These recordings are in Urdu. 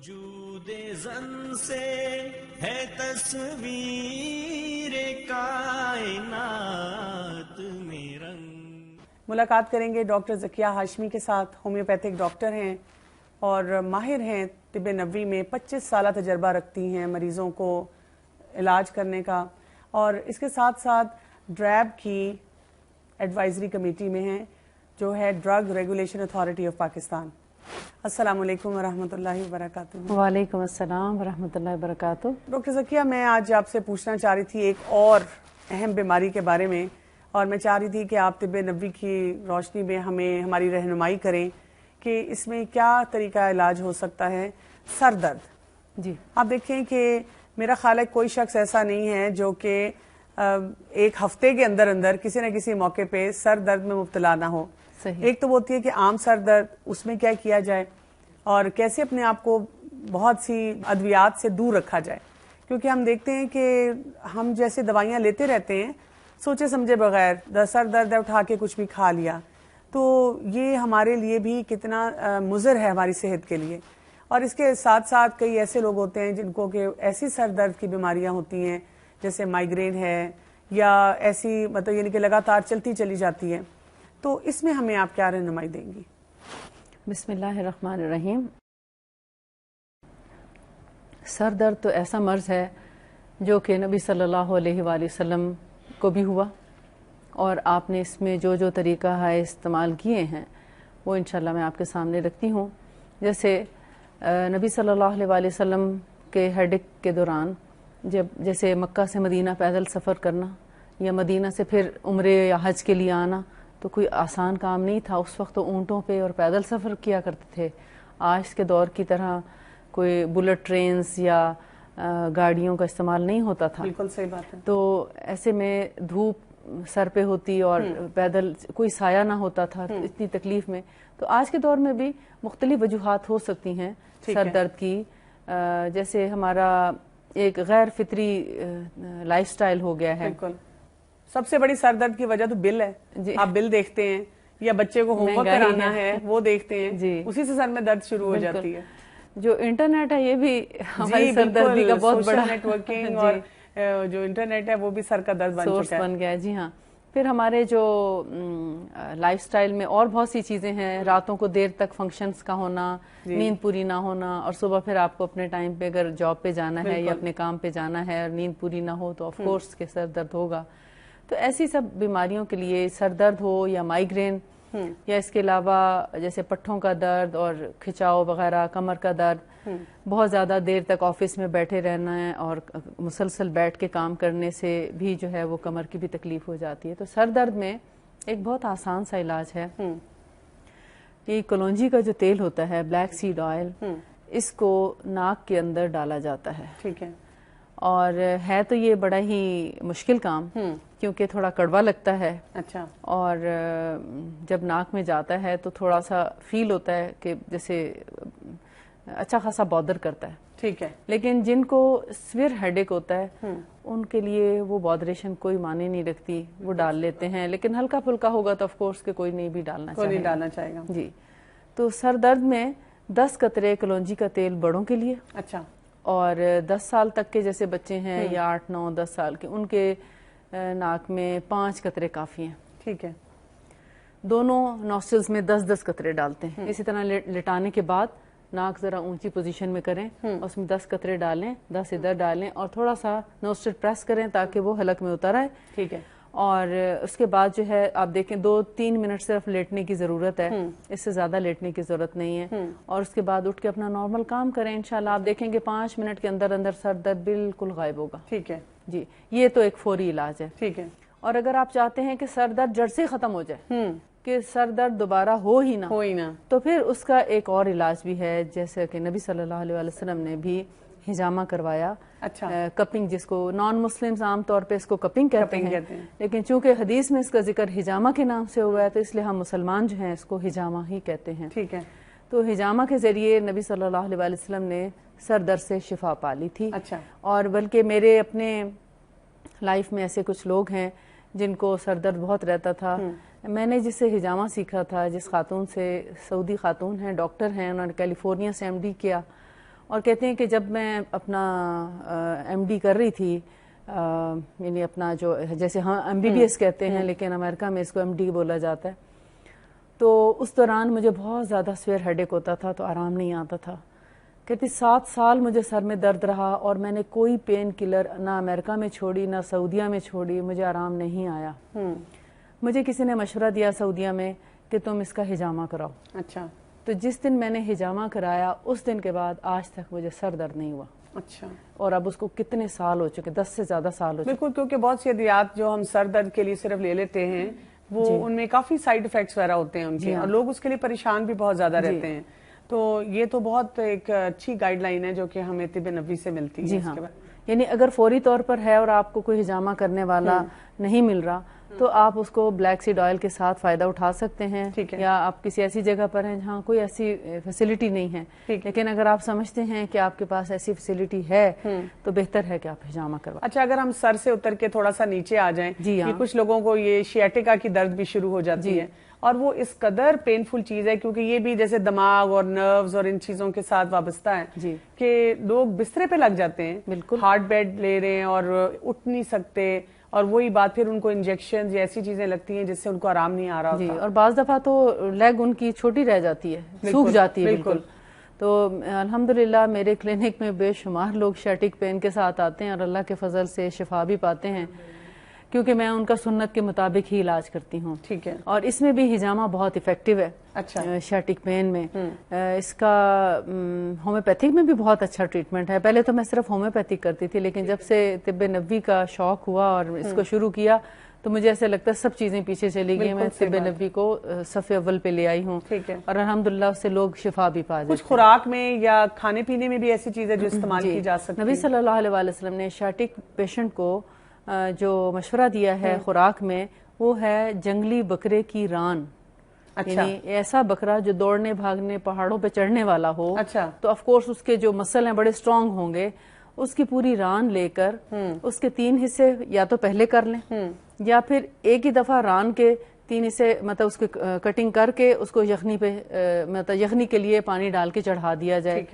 وجود زن سے ہے تصویر کائنات میں رنگ. ملاقات کریں گے ڈاکٹر ذکیہ ہاشمی کے ساتھ. ہومیوپیتھک ڈاکٹر ہیں اور ماہر ہیں طب نبوی میں. 25 سالہ تجربہ رکھتی ہیں مریضوں کو علاج کرنے کا، اور اس کے ساتھ ساتھ ڈریب کی ایڈوائزری کمیٹی میں ہیں جو ہے drug regulation authority of Pakistan. السلام علیکم ورحمۃ اللہ وبرکاتہ. وعلیکم السلام ورحمۃ اللہ وبرکاتہ. ڈاکٹر ذکیہ، میں آج آپ سے پوچھنا چاہ رہی تھی ایک اور اہم بیماری کے بارے میں، اور میں چاہ رہی تھی کہ آپ طب نبوی کی روشنی میں ہمیں ہماری رہنمائی کریں کہ اس میں کیا طریقہ علاج ہو سکتا ہے. سر درد. جی، آپ دیکھیں کہ میرا خیال ہے کوئی شخص ایسا نہیں ہے جو کہ ایک ہفتے کے اندر اندر کسی نہ کسی موقع پہ سر درد میں مبتلا نہ ہو. صحیح. ایک تو وہ ہوتی ہے کہ عام سر درد، اس میں کیا کیا جائے اور کیسے اپنے آپ کو بہت سی ادویات سے دور رکھا جائے، کیونکہ ہم دیکھتے ہیں کہ ہم جیسے دوائیاں لیتے رہتے ہیں سوچے سمجھے بغیر، سر درد ہے اٹھا کے کچھ بھی کھا لیا، تو یہ ہمارے لیے بھی کتنا مضر ہے ہماری صحت کے لیے. اور اس کے ساتھ ساتھ کئی ایسے لوگ ہوتے ہیں جن کو کہ ایسی سر درد کی بیماریاں ہوتی ہیں جیسے مائیگرین ہے یا ایسی مطلب یعنی کہ لگاتار چلتی چلی جاتی ہے. تو اس میں ہمیں آپ کیا رہنمائی دیں گی؟ بسم اللہ الرحمن الرحیم. سر درد تو ایسا مرض ہے جو کہ نبی صلی اللہ علیہ وآلہ وسلم کو بھی ہوا، اور آپ نے اس میں جو جو طریقہ ہے استعمال کیے ہیں وہ انشاءاللہ میں آپ کے سامنے رکھتی ہوں. جیسے نبی صلی اللہ علیہ وآلہ وسلم کے ہیڈک کے دوران جیسے مکہ سے مدینہ پیدل سفر کرنا یا مدینہ سے پھر عمرے یا حج کے لیے آنا تو کوئی آسان کام نہیں تھا. اس وقت تو اونٹوں پہ اور پیدل سفر کیا کرتے تھے. آج کے دور کی طرح کوئی بلٹ ٹرینز یا گاڑیوں کا استعمال نہیں ہوتا تھا. بالکل صحیح بات ہے. تو ایسے میں دھوپ سر پہ ہوتی اور پیدل کوئی سایہ نہ ہوتا تھا اتنی تکلیف میں. تو آج کے دور میں بھی مختلف وجوہات ہو سکتی ہیں سر درد کی. جیسے ہمارا ایک غیر فطری لائف سٹائل ہو گیا ہے. بالکل. سب سے بڑی سر درد کی وجہ تو بل ہے. جی. آپ بل دیکھتے ہیں یا بچے کو ہوم ورک کرانا ہے وہ دیکھتے ہیں. جی. اسی سے سر میں درد شروع ہو جاتی ہے. جو انٹرنیٹ ہے یہ بھی ہماری سر دردی کا بہت بڑا نیٹ ورکنگ اور جو انٹرنیٹ ہے وہ بھی سر کا درد سورس بن گیا ہے. جی ہاں. پھر ہمارے جو لائف سٹائل میں اور بہت سی چیزیں ہیں. راتوں کو دیر تک فنکشنز کا ہونا، نیند پوری نہ ہونا، اور صبح پھر آپ کو اپنے ٹائم پہ اگر جاب پہ جانا ہے یا اپنے کام پہ جانا ہے اور نیند پوری نہ ہو تو آف کورس کے سر درد ہوگا. تو ایسی سب بیماریوں کے لیے سر درد ہو یا مائیگرین یا اس کے علاوہ جیسے پٹھوں کا درد اور کھچاؤ وغیرہ، کمر کا درد، بہت زیادہ دیر تک آفس میں بیٹھے رہنا ہے اور مسلسل بیٹھ کے کام کرنے سے بھی جو ہے وہ کمر کی بھی تکلیف ہو جاتی ہے. تو سر درد میں ایک بہت آسان سا علاج ہے. یہ کلونجی کا جو تیل ہوتا ہے، بلیک سیڈ آئل، اس کو ناک کے اندر ڈالا جاتا ہے. ٹھیک ہے. اور ہے تو یہ بڑا ہی مشکل کام کیونکہ تھوڑا کڑوا لگتا ہے. اچھا. اور جب ناک میں جاتا ہے تو تھوڑا سا فیل ہوتا ہے کہ جیسے اچھا خاصا بادر کرتا ہے. ٹھیک ہے. لیکن جن کو سویر ہیڈک ہوتا ہے ان کے لیے وہ بادریشن کوئی معنی نہیں رکھتی، وہ ڈال لیتے ہیں. لیکن ہلکا پھلکا ہوگا تو آف کورس کہ کوئی نہیں بھی ڈالنا چاہے گا. جی. تو سر درد میں 10 قطرے کلونجی کا تیل بڑوں کے لیے. اچھا. اور 10 سال تک کے جیسے بچے ہیں یا 8 9 10 سال کے، ان کے ناک میں 5 قطرے کافی ہیں. ٹھیک ہے. دونوں نوسٹرلز میں 10 قطرے ڈالتے ہیں. اسی طرح لٹانے کے بعد ناک ذرا اونچی پوزیشن میں کریں، اس میں 10 قطرے ڈالیں، 10 ادھر ڈالیں اور تھوڑا سا نوسٹر پریس کریں تاکہ وہ حلق میں اتر آئے. ٹھیک ہے. اور اس کے بعد جو ہے آپ دیکھیں 2-3 منٹ صرف لیٹنے کی ضرورت ہے، اس سے زیادہ لیٹنے کی ضرورت نہیں ہے. اور اس کے بعد اٹھ کے اپنا نارمل کام کریں. انشاءاللہ آپ دیکھیں گے 5 منٹ کے اندر اندر سر درد بالکل غائب ہوگا. ٹھیک ہے. جی. یہ تو ایک فوری علاج ہے. ٹھیک ہے. اور اگر آپ چاہتے ہیں کہ سر درد جڑ سے ختم ہو جائے، کہ سر درد دوبارہ ہو ہی نہ، تو پھر اس کا ایک اور علاج بھی ہے. جیسے کہ نبی صلی اللہ علیہ وسلم نے بھی ہجامہ کروایا. اچھا. کپنگ، جس کو نان مسلمز عام طور پہ اس کو کپنگ کہتے ہیں، لیکن چونکہ حدیث میں اس کا ذکر ہجامہ کے نام سے ہوا ہے تو اس لیے ہم مسلمان جو ہیں اس کو ہجامہ ہی کہتے ہیں. ٹھیک ہے. تو ہجامہ کے ذریعے نبی صلی اللہ علیہ وسلم نے سر درد سے شفا پا لی تھی. اچھا. اور بلکہ میرے اپنے لائف میں ایسے کچھ لوگ ہیں جن کو سر درد بہت رہتا تھا. میں نے جس سے ہجامہ سیکھا تھا، جس خاتون سے، سعودی خاتون ہیں، ڈاکٹر ہیں، انہوں نے کیلیفورنیا سے MD کیا، اور کہتے ہیں کہ جب میں اپنا ایم ڈی کر رہی تھی، یعنی اپنا جو جیسے ہاں ایم بی بی ایس کہتے ہیں لیکن امریکہ میں اس کو ایم ڈی بولا جاتا ہے، تو اس دوران مجھے بہت زیادہ سویئر ہیڈ ایک ہوتا تھا، تو آرام نہیں آتا تھا. کہتی 7 سال مجھے سر میں درد رہا اور میں نے کوئی پین کلر نہ امریکہ میں چھوڑی نہ سعودیہ میں چھوڑی، مجھے آرام نہیں آیا. مجھے کسی نے مشورہ دیا سعودیہ میں کہ تم اس کا ہجامہ کراؤ. اچھا. تو جس دن میں نے ہجامہ کرایا اس دن کے بعد آج تک مجھے سر درد نہیں ہوا. اچھا. اور اب اس کو کتنے سال ہو چکے، 10 سے زیادہ سال ہو چکے. بالکل، کیونکہ بہت سی ادویات جو ہم سر درد کے لیے صرف لے لیتے ہیں وہ ان میں کافی سائیڈ افیکٹس وغیرہ ہوتے ہیں ان کے، اور لوگ اس کے لیے پریشان بھی بہت زیادہ رہتے ہیں. تو یہ تو بہت ایک اچھی گائیڈ لائن ہے جو کہ ہمیں طب نبوی سے ملتی ہے. جی ہاں، یعنی اگر فوری طور پر ہے اور آپ کو کوئی ہجامہ کرنے والا نہیں مل رہا تو آپ اس کو بلیک سیڈ آئل کے ساتھ فائدہ اٹھا سکتے ہیں، یا آپ کسی ایسی جگہ پر ہیں جہاں کوئی ایسی فیسلٹی نہیں ہے. لیکن اگر آپ سمجھتے ہیں کہ آپ کے پاس ایسی فیسلٹی ہے تو بہتر ہے کہ آپ ہجامہ کروائیں. اچھا، اگر ہم سر سے اتر کے تھوڑا سا نیچے آ جائیں، کہ کچھ لوگوں کو یہ شیاٹیکا کی درد بھی شروع ہو جاتی ہے، اور وہ اس قدر پینفل چیز ہے کیونکہ یہ بھی جیسے دماغ اور نروز اور ان چیزوں کے ساتھ وابستہ ہے کہ لوگ بسترے پہ لگ جاتے ہیں، بالکل ہارٹ بیڈ لے رہے ہیں اور اٹھ نہیں سکتے، اور وہی بات پھر ان کو انجیکشن یا ایسی چیزیں لگتی ہیں جس سے ان کو آرام نہیں آ رہا ہوتا. اور بعض دفعہ تو لیگ ان کی چھوٹی رہ جاتی ہے، سوکھ جاتی ہے بالکل. تو الحمدللہ میرے کلینک میں بے شمار لوگ شیٹک پین کے ساتھ آتے ہیں اور اللہ کے فضل سے شفا بھی پاتے ہیں، کیونکہ میں ان کا سنت کے مطابق ہی علاج کرتی ہوں. ٹھیک ہے. اور اس میں بھی ہجامہ بہت افیکٹو ہے. اچھا. شیٹک پین میں اس کا ہومیوپیتھک میں بھی بہت اچھا ٹریٹمنٹ ہے. پہلے تو میں صرف ہومیوپیتھک کرتی تھی، لیکن جب سے طب نبوی کا شوق ہوا اور اس کو شروع کیا تو مجھے ایسا لگتا ہے سب چیزیں پیچھے چلی گئی. میں طب نبوی کو صف اول پہ لے آئی ہوں، اور الحمدللہ اس سے لوگ شفا بھی پا جاتے ہیں. کچھ خوراک میں یا کھانے پینے میں بھی ایسی چیزیں جو استعمال کی جا سکتی ہیں؟ نبی صلی اللہ علیہ وسلم نے شیٹک پیشنٹ کو جو مشورہ دیا ہے خوراک میں، وہ ہے جنگلی بکرے کی ران. یعنی ایسا بکرا جو دوڑنے بھاگنے پہاڑوں پہ چڑھنے والا ہو، تو آف کورس اس کے جو مسل ہیں بڑے اسٹرانگ ہوں گے. اس کی پوری ران لے کر اس کے 3 حصے یا تو پہلے کر لیں، یا پھر ایک ہی دفعہ ران کے 3 حصے مطلب اس کی کٹنگ کر کے اس کو یخنی پہ مطلب یخنی کے لیے پانی ڈال کے چڑھا دیا جائے،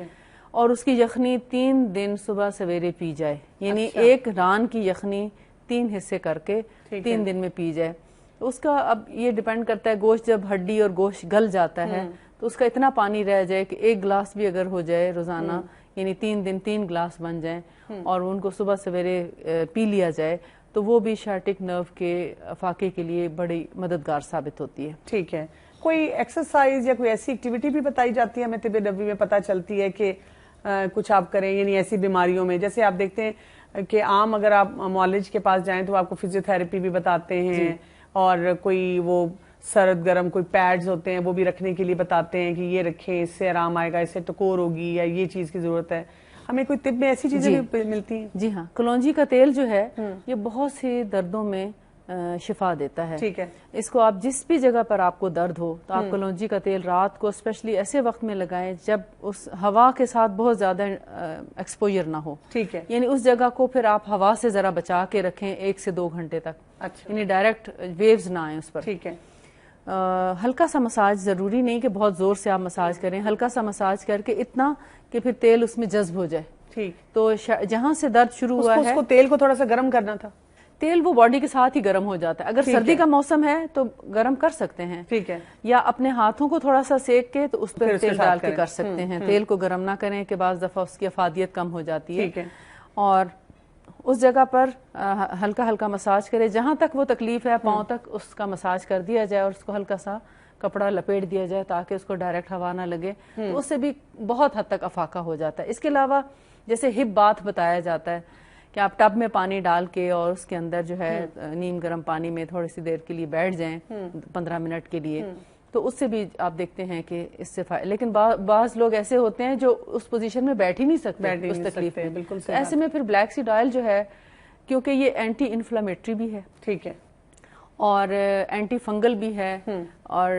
اور اس کی یخنی 3 دن صبح سویرے پی جائے. یعنی ایک ران کی یخنی 3 حصے کر کے 3 دن میں پی جائے. اس کا اب یہ ڈیپینڈ کرتا ہے، گوشت جب ہڈی اور گوشت گل جاتا ہے تو اس کا اتنا پانی رہ جائے کہ 1 گلاس بھی اگر ہو جائے روزانہ، یعنی 3 دن 3 گلاس بن جائیں اور ان کو صبح سویرے پی لیا جائے، تو وہ بھی شیٹک نرو کے افاقے کے لیے بڑی مددگار ثابت ہوتی ہے. ٹھیک ہے. کوئی ایکسرسائز یا کوئی ایسی ایکٹیویٹی بھی بتائی جاتی ہے ہمیں طب نبوی میں پتہ چلتی ہے کہ کچھ آپ کریں، یعنی ایسی بیماریوں میں جیسے آپ دیکھتے ہیں کہ عام اگر آپ معالج کے پاس جائیں تو آپ کو فزیو تھراپی بھی بتاتے ہیں، اور کوئی وہ سرد گرم کوئی پیڈز ہوتے ہیں وہ بھی رکھنے کے لیے بتاتے ہیں کہ یہ رکھیں، اس سے آرام آئے گا، اس سے ٹکور ہوگی، یا یہ چیز کی ضرورت ہے. ہمیں کوئی طب میں ایسی چیزیں بھی ملتی ہیں؟ جی ہاں، کلونجی کا تیل جو ہے یہ بہت سی دردوں میں شفا دیتا ہے. ٹھیک ہے. اس کو آپ جس بھی جگہ پر آپ کو درد ہو تو آپ کلونجی کا تیل رات کو اسپیشلی ایسے وقت میں لگائیں جب اس ہوا کے ساتھ بہت زیادہ ایکسپوجر نہ ہو. ٹھیک ہے. یعنی اس جگہ کو پھر آپ ہوا سے ذرا بچا کے رکھیں 1 سے 2 گھنٹے تک. اچھا. یعنی ڈائریکٹ ویوز نہ آئیں اس پر. ٹھیک ہے. ہلکا سا مساج، ضروری نہیں کہ بہت زور سے آپ مساج کریں، ہلکا سا مساج کر کے اتنا کہ پھر تیل اس میں جذب ہو جائے. ٹھیک. تو جہاں سے درد شروع ہوا ہے اس کو تیل کو تھوڑا سا گرم کرنا تھا. تیل وہ باڈی کے ساتھ ہی گرم ہو جاتا ہے. اگر سردی کا موسم ہے تو گرم کر سکتے ہیں. ٹھیک ہے. یا اپنے ہاتھوں کو تھوڑا سا سیک کے تو اس پر تیل ڈال کے کر سکتے ہیں. تیل کو گرم نہ کریں کہ بعض دفعہ اس کی افادیت کم ہو جاتی ہے. اور اس جگہ پر ہلکا ہلکا مساج کرے، جہاں تک وہ تکلیف ہے پاؤں تک اس کا مساج کر دیا جائے، اور اس کو ہلکا سا کپڑا لپیٹ دیا جائے تاکہ اس کو ڈائریکٹ ہوا نہ لگے. تو اس سے بھی بہت حد تک افاقہ ہو جاتا ہے. اس کے علاوہ جیسے ہپ باتھ بتایا جاتا ہے کہ آپ ٹب میں پانی ڈال کے اور اس کے اندر جو ہے نیم گرم پانی میں تھوڑی سی دیر کے لیے بیٹھ جائیں 15 منٹ کے لیے، تو اس سے بھی آپ دیکھتے ہیں کہ اس سے لیکن بعض لوگ ایسے ہوتے ہیں جو اس پوزیشن میں بیٹھ ہی نہیں سکتے اس تکلیف میں. ایسے میں پھر بلیک سیڈ آئل جو ہے، کیونکہ یہ اینٹی انفلیمیٹری بھی ہے. ٹھیک ہے. اور اینٹی فنگل بھی ہے، اور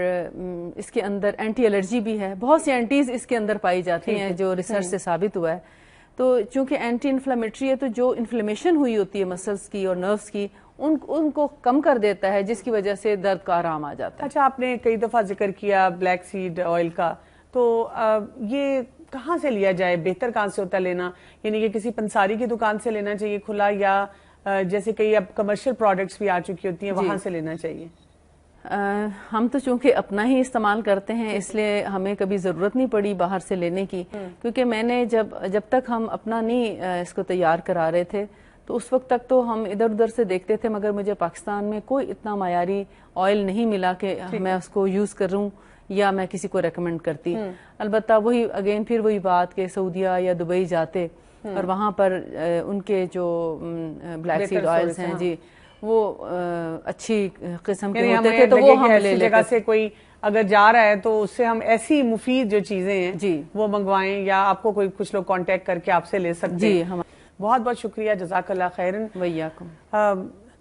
اس کے اندر اینٹی الرجی بھی ہے. بہت سی اینٹیز اس کے اندر پائی جاتی ہیں جو ریسرچ سے ثابت ہوا ہے. تو چونکہ اینٹی انفلیمیٹری ہے تو جو انفلیمیشن ہوئی ہوتی ہے مسلس کی اور نروز کی ان کو کم کر دیتا ہے، جس کی وجہ سے درد کا آرام آ جاتا ہے. اچھا، آپ نے کئی دفعہ ذکر کیا بلیک سیڈ آئل کا، تو یہ کہاں سے لیا جائے؟ بہتر کہاں سے ہوتا ہے لینا؟ یعنی کہ کسی پنساری کی دکان سے لینا چاہیے کھلا، یا جیسے کئی اب کمرشل پروڈکٹس بھی آ چکی ہوتی ہیں وہاں سے لینا چاہیے؟ ہم تو چونکہ اپنا ہی استعمال کرتے ہیں اس لیے ہمیں کبھی ضرورت نہیں پڑی باہر سے لینے کی، کیونکہ میں نے جب تک ہم اپنا نہیں اس کو تیار کرا رہے تھے تو اس وقت تک تو ہم ادھر ادھر سے دیکھتے تھے، مگر مجھے پاکستان میں کوئی اتنا معیاری آئل نہیں ملا کہ میں اس کو یوز کروں یا میں کسی کو ریکمینڈ کرتی۔ البتہ وہی اگین پھر وہی بات کہ سعودیہ یا دبئی جاتے اور وہاں پر ان کے جو بلیک سیڈ آئلز ہیں جی وہ اچھی قسم کے ہوتے تھے تو وہ ہم لے لیتے جگہ سے کوئی اگر جا رہا ہے تو اس سے ہم ایسی مفید جو چیزیں ہیں جی وہ منگوائیں، یا آپ کو کوئی کچھ لوگ کانٹیکٹ کر کے آپ سے لے سکتے ہیں۔ جی بہت بہت شکریہ، جزاک اللہ خیرن۔ ویاکم۔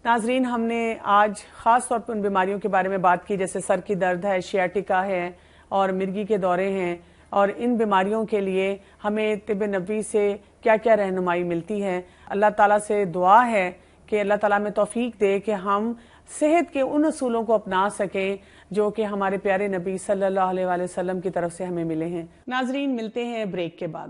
ناظرین، ہم نے آج خاص طور پر ان بیماریوں کے بارے میں بات کی جیسے سر کی درد ہے، شیاٹیکا ہے اور مرگی کے دورے ہیں، اور ان بیماریوں کے لیے ہمیں طب نبوی سے کیا کیا رہنمائی ملتی ہے۔ اللہ تعالیٰ سے دعا ہے کہ اللہ تعالیٰ میں توفیق دے کہ ہم صحت کے ان اصولوں کو اپنا سکیں جو کہ ہمارے پیارے نبی صلی اللہ علیہ وآلہ وسلم کی طرف سے ہمیں ملے ہیں۔ ناظرین، ملتے ہیں بریک کے بعد۔